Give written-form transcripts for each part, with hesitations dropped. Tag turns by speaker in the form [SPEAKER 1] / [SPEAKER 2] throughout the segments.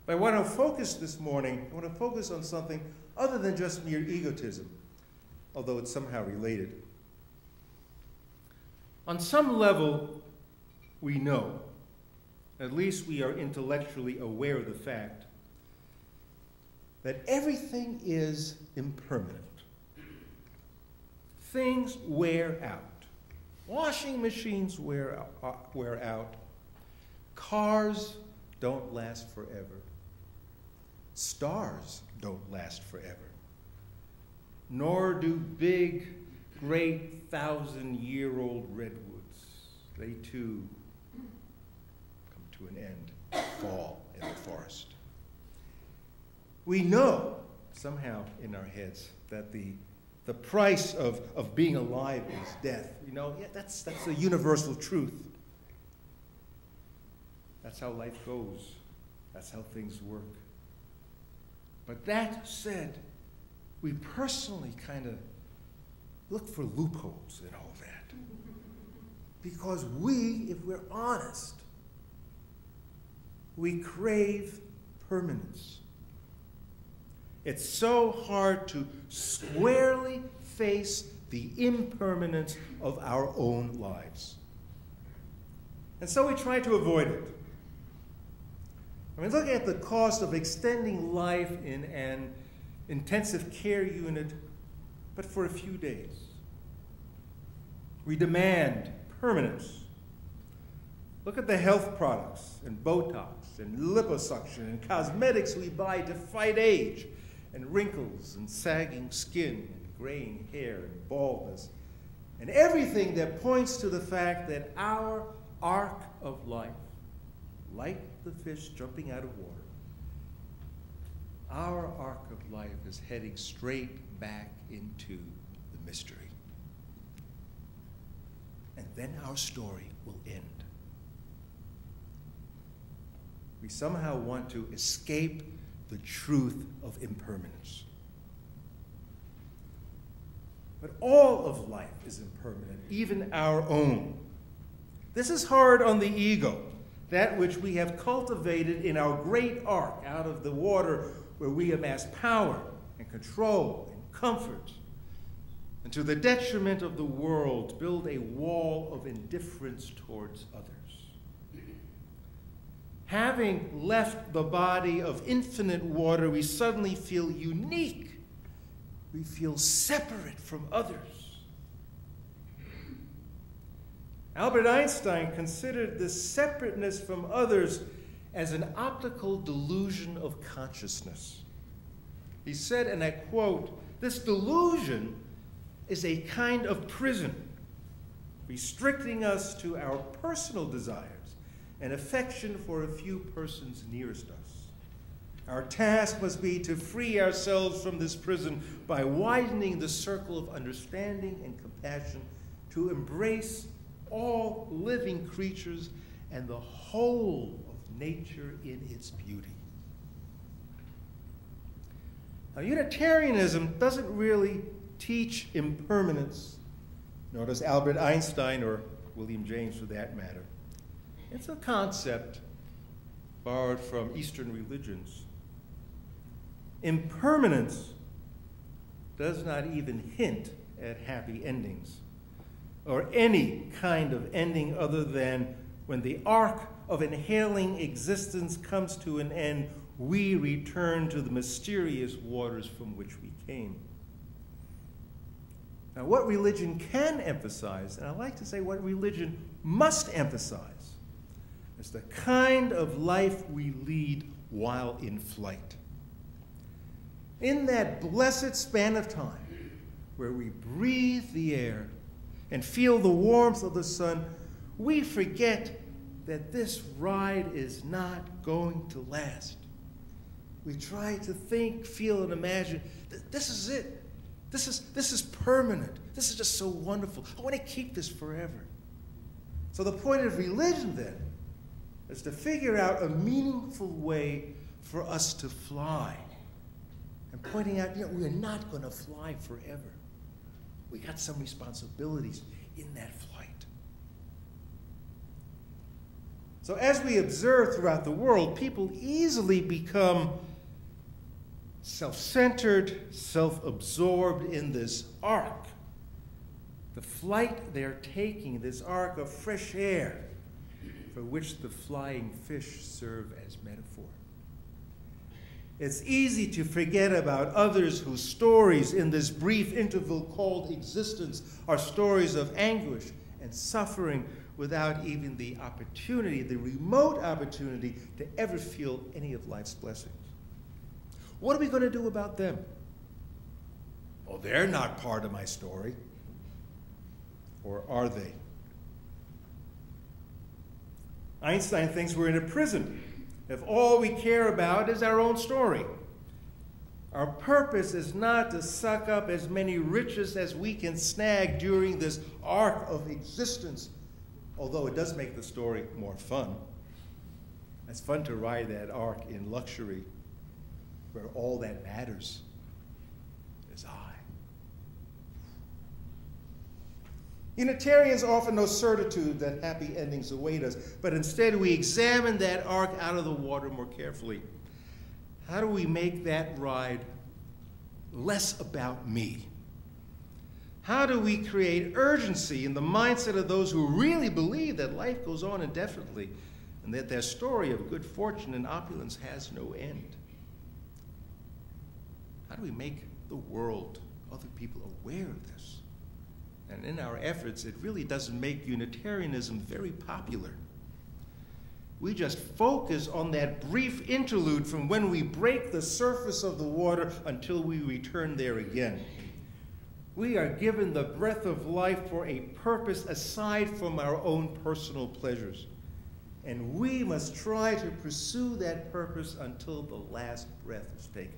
[SPEAKER 1] But I want to focus this morning, I want to focus on something other than just mere egotism, although it's somehow related. On some level, we know, at least we are intellectually aware of the fact, that everything is impermanent. Things wear out. Washing machines wear out. Cars don't last forever. Stars don't last forever. Nor do big, great, 1,000-year-old redwoods. They too come to an end, fall in the forest. We know somehow in our heads that the price of being alive is death. You know, yeah, that's a universal truth. That's how life goes. That's how things work. But that said, we personally kind of look for loopholes in all that. Because we, if we're honest, we crave permanence. It's so hard to squarely face the impermanence of our own lives. And so we try to avoid it. I mean, look at the cost of extending life in an intensive care unit, but for a few days. We demand permanence. Look at the health products and Botox and liposuction and cosmetics we buy to fight age and wrinkles and sagging skin and graying hair and baldness and everything that points to the fact that our arc of life, like the fish jumping out of water, our arc of life is heading straight back into the mystery. And then our story will end. We somehow want to escape the truth of impermanence. But all of life is impermanent, even our own. This is hard on the ego, that which we have cultivated in our great ark out of the water where we amass power and control and comfort, and to the detriment of the world, build a wall of indifference towards others. Having left the body of infinite water, we suddenly feel unique. We feel separate from others. Albert Einstein considered this separateness from others as an optical delusion of consciousness. He said, and I quote, "This delusion is a kind of prison, restricting us to our personal desires and affection for a few persons nearest us. Our task must be to free ourselves from this prison by widening the circle of understanding and compassion, to embrace all living creatures and the whole of nature in its beauty." Now, Unitarianism doesn't really teach impermanence, nor does Albert Einstein or William James for that matter. It's a concept borrowed from Eastern religions. Impermanence does not even hint at happy endings, or any kind of ending other than when the arc of inhaling existence comes to an end, we return to the mysterious waters from which we came. Now, what religion can emphasize, and I like to say what religion must emphasize, is the kind of life we lead while in flight. In that blessed span of time where we breathe the air and feel the warmth of the sun, we forget that this ride is not going to last. We try to think, feel, and imagine that this is it. This is permanent. This is just so wonderful. I want to keep this forever. So the point of religion, then, is to figure out a meaningful way for us to fly. And pointing out, we're not going to fly forever. We got some responsibilities in that flight. So as we observe throughout the world, people easily become self-centered, self-absorbed in this arc. The flight they're taking, this arc of fresh air, for which the flying fish serve as metaphor. It's easy to forget about others whose stories in this brief interval called existence are stories of anguish and suffering without even the opportunity, the remote opportunity, to ever feel any of life's blessings. What are we going to do about them? Well, they're not part of my story. Or are they? Einstein thinks we're in a prison if all we care about is our own story. Our purpose is not to suck up as many riches as we can snag during this arc of existence, although it does make the story more fun. It's fun to ride that arc in luxury, where all that matters is I. Unitarians offer no certitude that happy endings await us, but instead we examine that arc out of the water more carefully. How do we make that ride less about me? How do we create urgency in the mindset of those who really believe that life goes on indefinitely and that their story of good fortune and opulence has no end? How do we make the world, other people, aware of this? And in our efforts, it really doesn't make Unitarianism very popular. We just focus on that brief interlude from when we break the surface of the water until we return there again. We are given the breath of life for a purpose aside from our own personal pleasures. And we must try to pursue that purpose until the last breath is taken.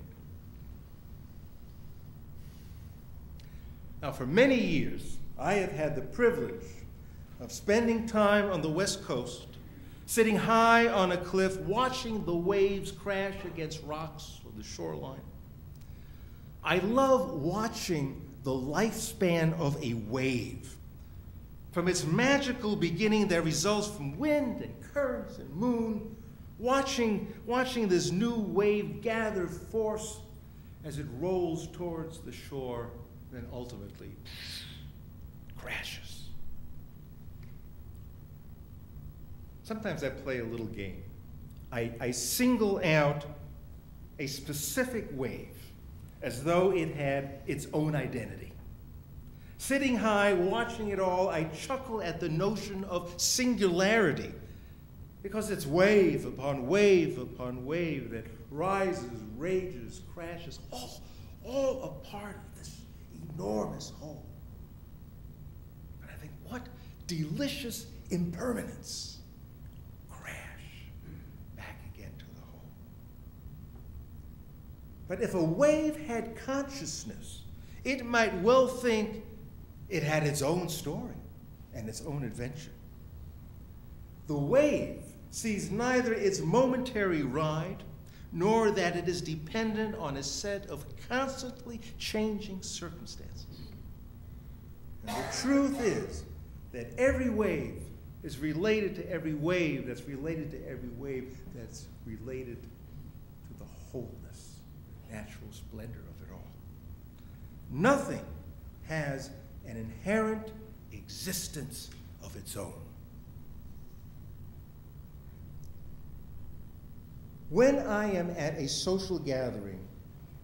[SPEAKER 1] Now, for many years, I have had the privilege of spending time on the West Coast, sitting high on a cliff, watching the waves crash against rocks or the shoreline. I love watching the lifespan of a wave, from its magical beginning that results from wind and currents and moon, watching this new wave gather force as it rolls towards the shore, then ultimately crashes. Sometimes I play a little game. I single out a specific wave as though it had its own identity. Sitting high, watching it all, I chuckle at the notion of singularity, because it's wave upon wave upon wave that rises, rages, crashes, all a part of this enormous whole. And I think, what delicious impermanence. Crash back again to the whole. But if a wave had consciousness, it might well think it had its own story and its own adventure. The wave sees neither its momentary ride nor that it is dependent on a set of constantly changing circumstances. And the truth is that every wave is related to every wave that's related to every wave that's related to the wholeness, the natural splendor of it all. Nothing has an inherent existence of its own. When I am at a social gathering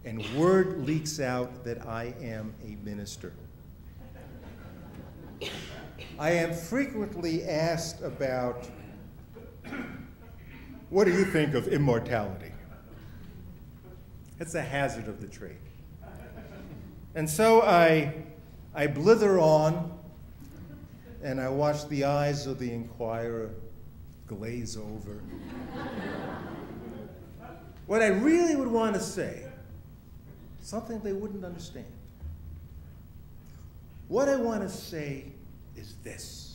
[SPEAKER 1] and word leaks out that I am a minister, I am frequently asked about, what do you think of immortality? It's a hazard of the trade. And so I blither on, and I watch the eyes of the inquirer glaze over. What I really would want to say, something they wouldn't understand. What I want to say is this.